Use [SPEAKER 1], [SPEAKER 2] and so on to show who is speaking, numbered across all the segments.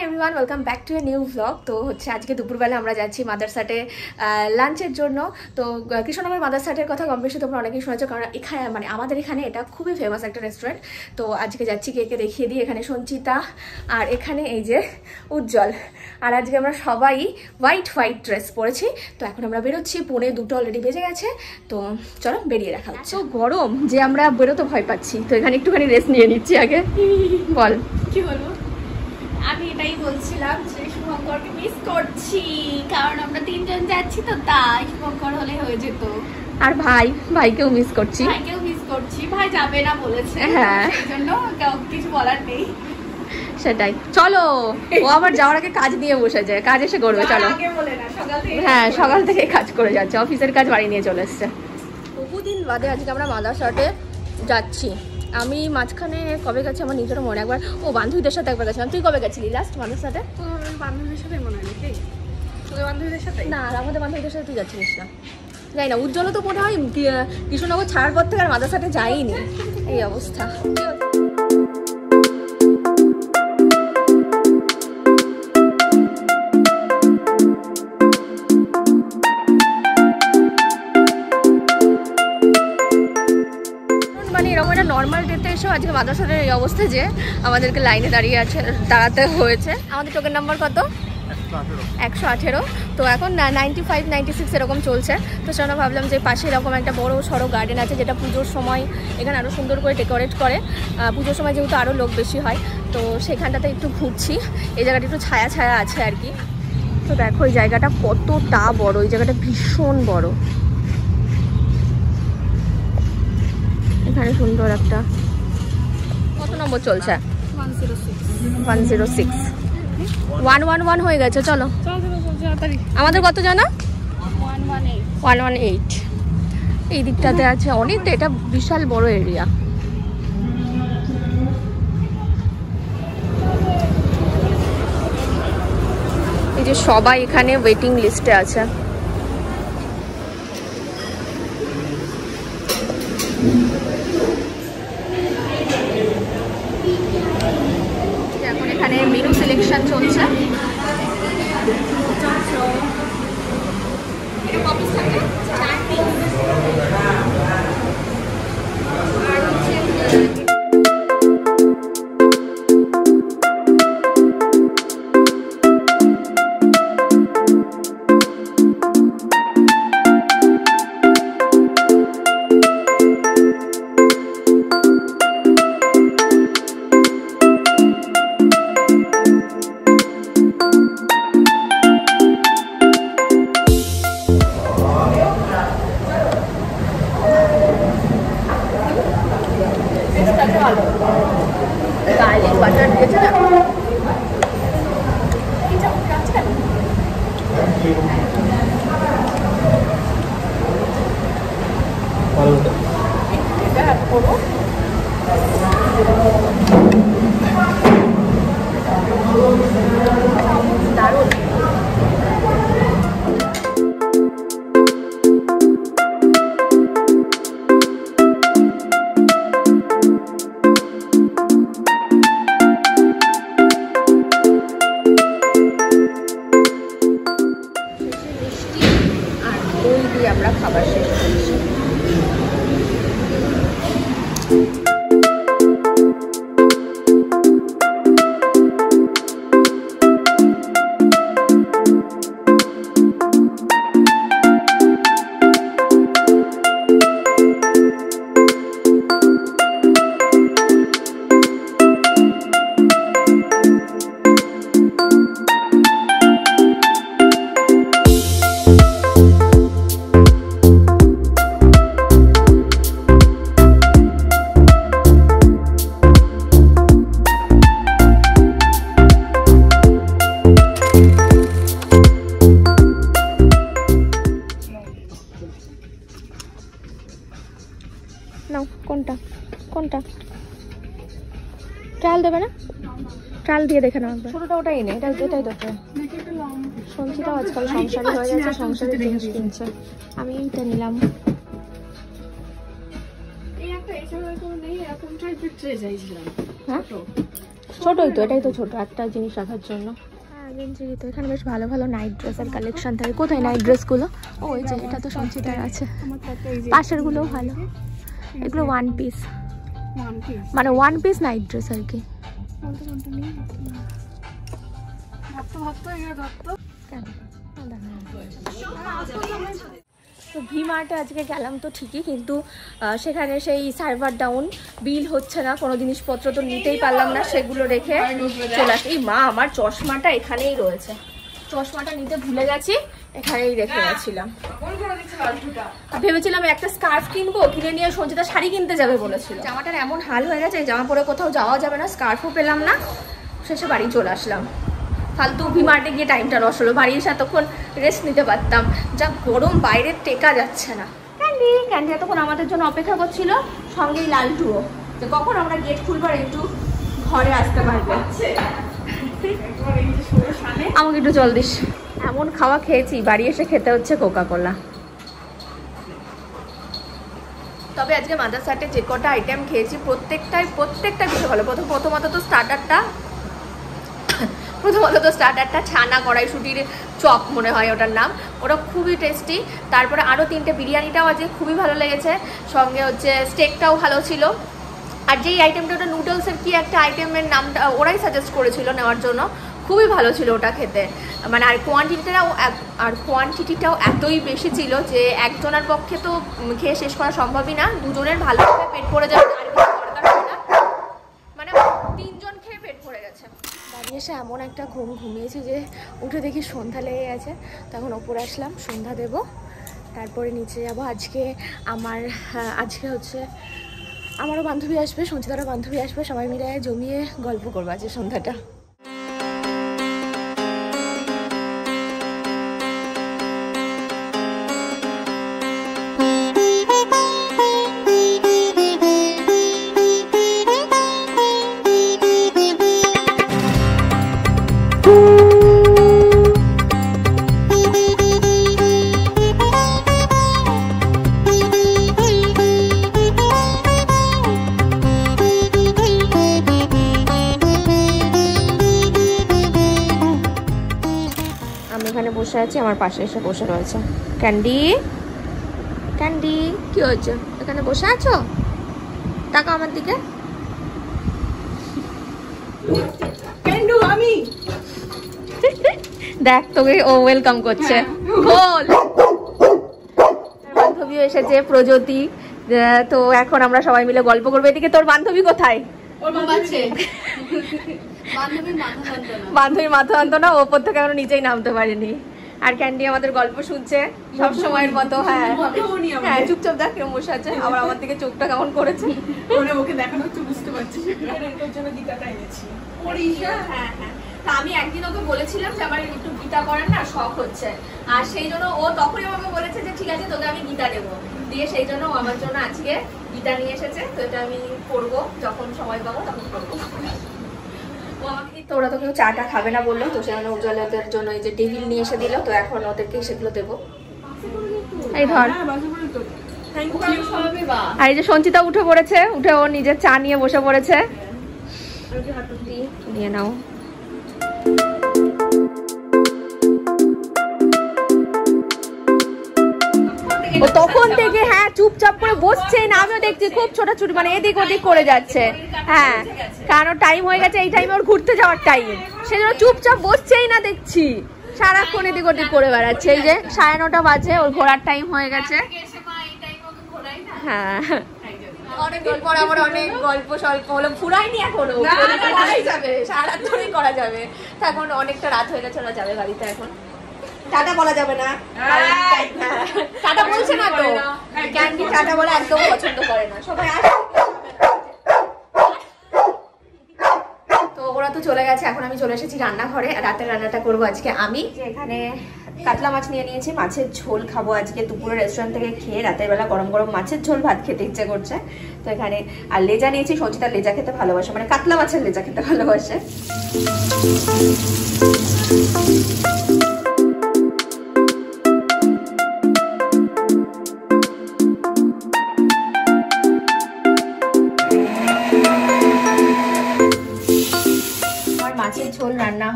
[SPEAKER 1] Everyone, welcome back to a new blog. তো হচ্ছে আজকে দুপুরবেলা আমরা যাচ্ছি মাদারসাটে লাঞ্চের জন্য। তো কৃষ্ণনগর মাদারসাটের কথা কম বেশি তোমরা অনেকেই শুনেছো, কারণ এখানে মানে আমাদের এখানে এটা খুবই ফেমাস একটা রেস্টুরেন্ট। তো আজকে যাচ্ছি, কে দেখিয়ে দিই। এখানে সঞ্চিতা আর এখানে এই যে উজ্জ্বল। আর আজকে আমরা সবাই হোয়াইট ড্রেস পরেছি। তো এখন আমরা বেরোচ্ছি, 1:45 অলরেডি বেজে গেছে। তো চলো বেরিয়ে দেখা হচ্ছে। তো গরম যে আমরা বেরোতে ভয় পাচ্ছি, তো এখানে একটুখানি রেস্ট নিয়ে নিচ্ছি আগে। বল
[SPEAKER 2] কি বলবো, আমি এটাই বলছিলাম যে শুভঙ্করকে মিস করছি, কারণ আমরা তিনজন যাচ্ছি, তো তাই শুভঙ্কর হলে হয়ে যেত।
[SPEAKER 1] আর ভাইকেও মিস করছি।
[SPEAKER 2] ভাইকেও মিস করছি, ভাই যাবে না বলেছে,
[SPEAKER 1] হ্যাঁ
[SPEAKER 2] সেই জন্য কিছু বলার নেই।
[SPEAKER 1] সেটাই, চলো। ও আবার যাওয়ার আগে কাজ নিয়ে বসে যায়, কাজ এসে করবে। চলো, হ্যাঁ সকাল থেকে কাজ করে যাচ্ছে, অফিসের কাজ বাড়ি নিয়ে চলে এসছে। বহুদিন বাদে আজকে আমরা মাদারসাটে যাচ্ছি। আমি মাঝখানে কবে গেছি আমার নিজেরও মনে, একবার ও বান্ধবীদের সাথে একবার গেছিলাম। তুই কবে গেছিলি লাস্ট মাদারসাটে?
[SPEAKER 2] বান্ধবীদের সাথে মনে হয় নাকি? তোদের বান্ধবীদের সাথে
[SPEAKER 1] না, আর আমাদের বান্ধবীদের সাথে তুই যাচ্ছিলিস না, যাই না। উজ্জ্বলও তো মনে হয় কৃষ্ণনগর ছাড়ার পর থেকে আর মাদারসাটে যাইনি, এই অবস্থা। মানে এরকম একটা নর্মাল ডেতে এসেও আজকে মাদারসাটের এই অবস্থা যে আমাদেরকে লাইনে দাঁড়াতে হয়েছে। আমাদের টোকেন নাম্বার কত? 118। তো এখন 95, 96 এরকম চলছে। তো সেটা ভাবলাম যে পাশে এরকম একটা বড় সড়ো গার্ডেন আছে, যেটা পুজোর সময় এখানে আরও সুন্দর করে ডেকোরেট করে। পুজোর সময় যেহেতু আরও লোক বেশি হয়, তো সেখানটাতে একটু ঘুরছি। এই জায়গাটা একটু ছায়া আছে আর কি। তো দেখো এই জায়গাটা কতটা বড়, এই জায়গাটা ভীষণ বড়। এখানে সুন্দর একটা, কত নম্বর চলছে? 106 111 হয়ে গেছে। চলো, আমাদের কত জানা? 118। এই দিকটাতে আছে অনেকটা, এটা বিশাল বড় এরিয়া। এই যে সবাই এখানে ওয়েটিং লিস্টে আছে। এখন এখানে মেনু সিলেকশন চলছে। গার্লিক বাটার দিয়েছে না, এটা অ্যাড করো। দারুণ। আমরা খাবার শেষ করছি। কোনটা ট্রায়াল দেবে না? ট্রায়াল দিয়ে দেখে নাও একবার। ছোটটা ওটাই নেই, এটাই দেখো। সঞ্চিতাও আজকাল সংসারী হয়ে গেছে, সংসারের জিনিস কিনছে। আমি এইটা নিলাম।
[SPEAKER 2] এই একটা এছাড়া কোনো নেই, এরকম টাইপের ট্রে চাইছিলাম।
[SPEAKER 1] হ্যাঁ ছোটই তো, এটাই তো ছোট একটা জিনিস রাখার জন্য। তো এখানে বেশ ভালো ভালো নাইট ড্রেসের কালেকশন থাকে। কোথায় নাইট ড্রেসগুলো? ও এই যে, এটা তো সঞ্চিতার আছে। পাশের গুলো ভালো, এগুলো ওয়ান পিস, মানে ওয়ান পিস নাইট ড্রেস আর কি। তো ভি মার্টে আজকে গেলাম তো ঠিকই, কিন্তু সেখানে সেই সার্ভার ডাউন, বিল হচ্ছে না, কোনো জিনিসপত্র তো নিতেই পারলাম না, সেগুলো রেখে চলে আসি। এই মা, আমার চশমাটা এখানেই রয়েছে, চশমাটা নিতে ভুলে গেছি, এখানেই রেখে গেছিলাম। ভেবেছিলাম একটা স্কার্ফ কিনবো, কিনে নিয়ে সঞ্চিতা শাড়ি কিনতে যাবে বলেছিল। জামাটার এমন হাল হয়ে গেছে, জামা পরে কোথাও যাওয়া যাবে না, স্কার্ফও পেলাম না, শেষে বাড়ি চলে আসলাম। ফালতু ভি মার্টে গিয়ে টাইমটা লস হলো, বাড়ি এসে এতক্ষণ রেস্ট নিতে পারতাম, যা গরম বাইরে টেকা যাচ্ছে না। ক্যান্ডি ক্যান্ডি এতক্ষণ আমাদের জন্য অপেক্ষা করছিল, সঙ্গেই লালটুও, যে কখন আমরা গেট খুলবার একটু ঘরে আসতে পারবো। আমাকে একটু জল দিস। এমন খাওয়া খেয়েছি, বাড়ি এসে খেতে হচ্ছে কোকা-কোলা। তবে আজকে মাদ্রাসাতে যে কটা আইটেম খেয়েছি প্রত্যেকটাই বেশি ভালো। প্রথমত তো স্টার্টারটা ছানা কড়াইশুটির চপ মনে হয় ওটার নাম, ওটা খুবই টেস্টি। তারপরে আরও 3টে বিরিয়ানিটাও আজকে খুবই ভালো লেগেছে, সঙ্গে হচ্ছে স্টেকটাও ভালো ছিল। আর যেই আইটেমটা, ওটা নুডলসের কি একটা আইটেমের নামটা ওরাই সাজেস্ট করেছিল নেওয়ার জন্য, খুবই ভালো ছিল ওটা খেতে। মানে আর কোয়ান্টিটিটাও এতই বেশি ছিল যে একজনের পক্ষে তো খেয়ে শেষ করা সম্ভবই না, দুজনের ভালোভাবে পেট ভরে যাবে, আর কিছু দরকার হয় না, মানে 3 জন খেয়ে পেট ভরে গেছে। বাড়ি এসে এমন একটা ঘুমিয়েছি যে উঠে দেখি সন্ধ্যা লেগে গেছে। তখন ওপরে আসলাম, সন্ধ্যা দেব, তারপরে নিচে যাবো। আজকে হচ্ছে আমারও বান্ধবী আসবে, সঞ্চিতারও বান্ধবী আসবে, সবাই মিলে জমিয়ে গল্প করবো আজকে সন্ধ্যাটা। বসে আছি, আমার পাশে এসে বসে রয়েছে ক্যান্ডি। ক্যান্ডি কি হয়েছে, এখানে বসে আছো? তাকাও আমার দিকে। আমি দেখ তোকে ও ওয়েলকাম করছে। বল, বান্ধবী এসেছে প্রজ্যোতি, তো এখন আমরা সবাই মিলে গল্প করবো। এদিকে তোর বান্ধবী কোথায়? বান্ধবীর মাথা আনতো না, ওপর থেকে এখনো নিচেই নামতে পারেনি। আর ক্যান্ডি আমাদের গল্প শুনছে সব সময়ের মতো। হ্যাঁ হ্যাঁ, চুপচাপ দেখ কেমন বসে আছে, আবার আমার দিকে চোখটা কেমন করেছে, ওকে দেখানো হচ্ছে, বুঝতে পারছি। হ্যাঁ হ্যাঁ, আমি একদিন ওকে বলেছিলাম যে আমার একটু গীতা করার না শখ হচ্ছে, আর সেই জন্য ও তখনই আমাকে বলেছে যে ঠিক আছে তোকে আমি গীতা দেবো, দিয়ে সেই জন্য আমার জন্য আজকে গীতা নিয়ে এসেছে। তো এটা আমি পড়বো, যখন সময় পাবো তখন পড়বো। তো ওরা তো কেউ চাটা খাবে না বললো, তো সেখানে উজ্জ্বলদের জন্য এই যে টেবিল নিয়ে এসে দিল, তো এখন ওদেরকে সেগুলো দেবো। এই ধর, আর এই যে সঞ্চিতা উঠে পড়েছে, উঠে ওর নিজের চা নিয়ে বসে পড়েছে, নিয়ে নাও। ও তখন থেকে হ্যাঁ চুপচাপ করে বসছে না, আমিও দেখছি খুব ছোটাছুটি, মানে এদিক ওদিক করে যাচ্ছে। হ্যাঁ, কারণ টাইম হয়ে গেছে, এই টাইমে ওর ঘুরতে যাওয়ার টাইম, সেজন্য চুপচাপ বসছেই না, দেখছি সারাক্ষণ এদিক ওদিক করে বেড়াচ্ছে। এই যে 9:30 বাজে, ওর ঘোরার টাইম হয়ে গেছে। হ্যাঁ, অনেক গল্প, আমার অনেক গল্প স্বল্প হলো, ফুরাইনি এখনো, করাই যাবে, সারা রাত ধরেই করা যাবে। এখন অনেকটা রাত হয়ে গেছে, ওরা যাবে বাড়িতে এখন। টাটা বলা যাবে না, টাটা বলছে না তো, ক্যান্ডি টাটা বলা একদম পছন্দ করে না, সবাই আসে। তো ওরা তো চলে গেছে, এখন আমি চলে এসেছি রান্নাঘরে। রাতের রান্নাটা করবো আজকে আমি। এখানে কাতলা মাছ নিয়ে নিয়েছি, মাছের ঝোল খাবো আজকে। দুপুরে রেস্টুরেন্ট থেকে খেয়ে রাতের বেলা গরম গরম মাছের ঝোল ভাত খেতে ইচ্ছে করছে। তো এখানে আর লেজা নিয়েছি, সঞ্চিতার লেজা খেতে ভালোবাসে, মানে কাতলা মাছের লেজা খেতে ভালোবাসে।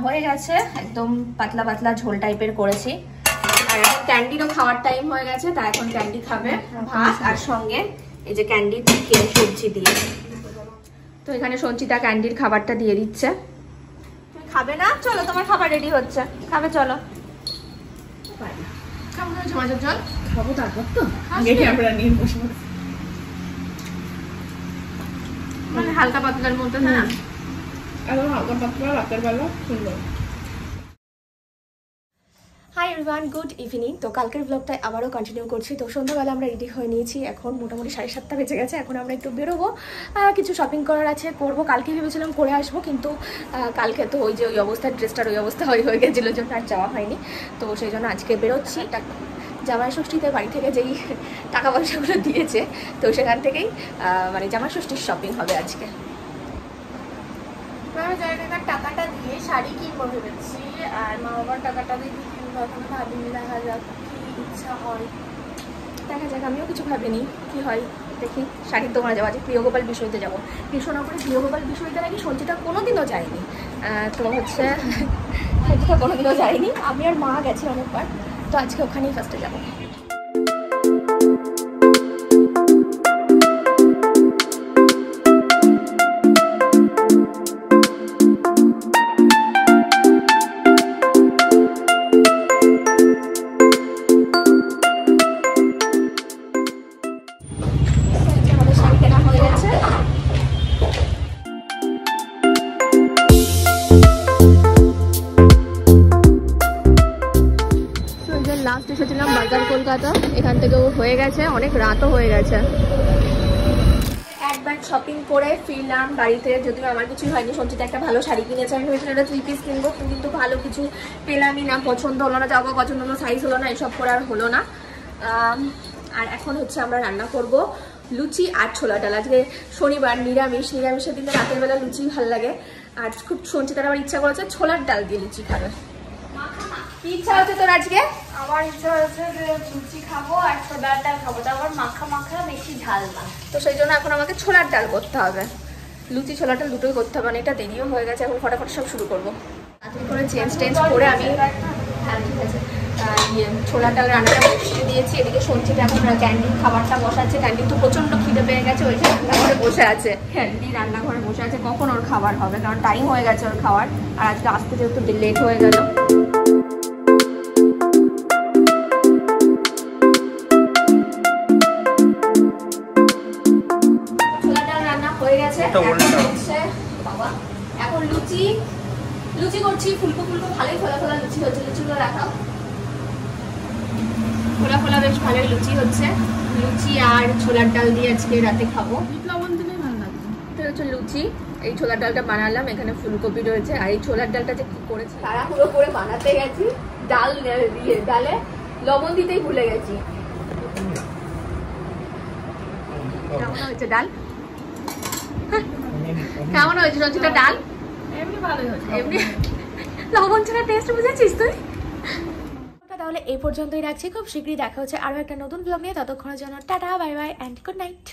[SPEAKER 1] হয়ে গেছে, একদম পাতলা পাতলা ঝোল টাইপের করেছি। আর এখন ক্যান্ডিরও খাওয়ার টাইম হয়ে গেছে, তাই এখন ক্যান্ডি খাবে ভাত আর সঙ্গে এই যে ক্যান্ডি সবজি দিয়ে। তো এখানে সঞ্চিতা ক্যান্ডির খাবারটা দিয়ে দিচ্ছে। তুমি খাবে না? চলো তোমার খাবার রেডি হচ্ছে, খাবে চলো। মাছের জল
[SPEAKER 2] খাবো তারপর তো
[SPEAKER 1] ক্যামেরা নিয়ে বসে মানে হালকা পাতলার মধ্যে না,
[SPEAKER 2] একদম হালকা পাতলা রাতের বেলা সুন্দর।
[SPEAKER 1] Hi everyone, good evening. তো কালকের ব্লগটা আবারও কন্টিনিউ করছি। তো সন্ধ্যাবেলা আমরা রেডি হয়ে নিয়েছি, এখন মোটামুটি 7:30 বেজে গেছে। এখন আমরা একটু বেরোবো, কিছু শপিং করার আছে, করবো। কালকে ভেবেছিলাম করে আসবো, কিন্তু কালকে তো ওই যে ওই অবস্থা, ড্রেসটার ওই অবস্থা হয়ে গেছিলো জন্য আর যাওয়া হয়নি। তো সেই জন্য আজকে বেরোচ্ছি। জামাই ষষ্ঠীতে বাড়ি থেকে যেই টাকা পয়সাগুলো দিয়েছে, তো সেখান থেকেই মানে জামাই ষষ্ঠীর শপিং হবে আজকে।
[SPEAKER 2] টাকাটা দিয়ে শাড়ি কিনবো ভেবেছি, আর মা বাবার টাকাটা দিয়ে কিনবো। এখন ভাবিনি, দেখা যাক কি ইচ্ছা হয়।
[SPEAKER 1] দেখা যাক, আমিও কিছু ভাবিনি কি হয়, দেখি। শাড়ির দোকানে যাবো, আজকে প্রিয়গোপাল বিষয়তে যাবো। কৃষ্ণনগরে প্রিয়গোপাল বিষয়তে নাকি সঞ্চিতা কোনোদিনও যায়নি। তো হচ্ছে সঞ্চিতা কোনোদিনও যায়নি, আমি আর মা গেছি অনেকবার। তো আজকে ওখানেই ফার্স্টে যাবো। লাস্ট এসেছিলাম বাজার কলকাতা, এখান থেকেও হয়ে গেছে, অনেক রাতও হয়ে গেছে। একবার শপিং করে ফিরলাম বাড়িতে, যদিও আমার কিছুই হয়নি। সঞ্চিতা একটা ভালো শাড়ি কিনেছে, আমি ভেবেছিলাম একটা 3 পিস কিনবো, কিন্তু ভালো কিছু পেলামই না, পছন্দ হলো না, যাবো পছন্দ হলো, সাইজ হলো না, এসব করে আর হলো না। আর এখন হচ্ছে আমরা রান্না করব লুচি আর ছোলা ডাল। আজকে শনিবার, নিরামিষের দিনে রাতের বেলা লুচি ভালো লাগে। আর খুব সঞ্চিতার আবার ইচ্ছা করেছে ছোলার ডাল দিয়ে লুচি খাবে। কি ইচ্ছা হচ্ছে তোর আজকে?
[SPEAKER 2] আমার ইচ্ছা হচ্ছে যে লুচি খাবো আর ছোলার ডাল খাবো, তারপর মাখা মাখা, বেশি ঝাল না।
[SPEAKER 1] তো সেই জন্য এখন আমাকে ছোলার ডাল করতে হবে, লুচি ছোলার ডাল দুটোই করতে হবে। এটা দেরিও হয়ে গেছে, এখন ফটাফট সব শুরু করবো। তাড়াতাড়ি করে চেঞ্জ করে আমি ঠিক আছে ছোলার ডাল রান্নাটা বসিয়ে দিয়েছি। এদিকে সঞ্চিতা এখন ক্যান্ডির খাবারটা বসাচ্ছে। ক্যান্ডি তো প্রচন্ড খিদে পেয়ে গেছে, ওই রান্নাঘরে বসে আছে। ক্যান্ডি রান্নাঘরে বসে আছে, কখন ওর খাবার হবে, কারণ টাইম হয়ে গেছে ওর খাওয়ার। আর আজকে আসতে যেহেতু লেট হয়ে গেল। বাবা এখন লুচি করছি, ফুলকো ভালোই ফোলা লুচি হচ্ছে। লুচিগুলো রাখাও, ফোলা বেশ ভালোই লুচি হচ্ছে। লুচি আর ছোলার ডাল দিয়ে আজকে রাতে খাবো।
[SPEAKER 2] লবণ দিলে ভালো লাগবে।
[SPEAKER 1] তো হচ্ছে লুচি, এই ছোলার ডালটা বানালাম। এখানে ফুলকপি রয়েছে। আর এই ছোলার ডালটা যে কি করেছি, তাড়াহুড়ো করে বানাতে গেছি, ডালে লবণ দিতেই ভুলে গেছি। কেমন হয়েছে ডাল? কেমন হয়েছে সঞ্চিতা ডাল?
[SPEAKER 2] এমনি ভালোই হয়েছে,
[SPEAKER 1] এমনি লবণ ছাড়া টেস্ট বুঝেছিস তুই? তাহলে এই পর্যন্তই রাখছি, খুব শীঘ্রই দেখা হচ্ছে আরো একটা নতুন ব্লগ নিয়ে। ততক্ষণের জন্য tata, bye bye and good night.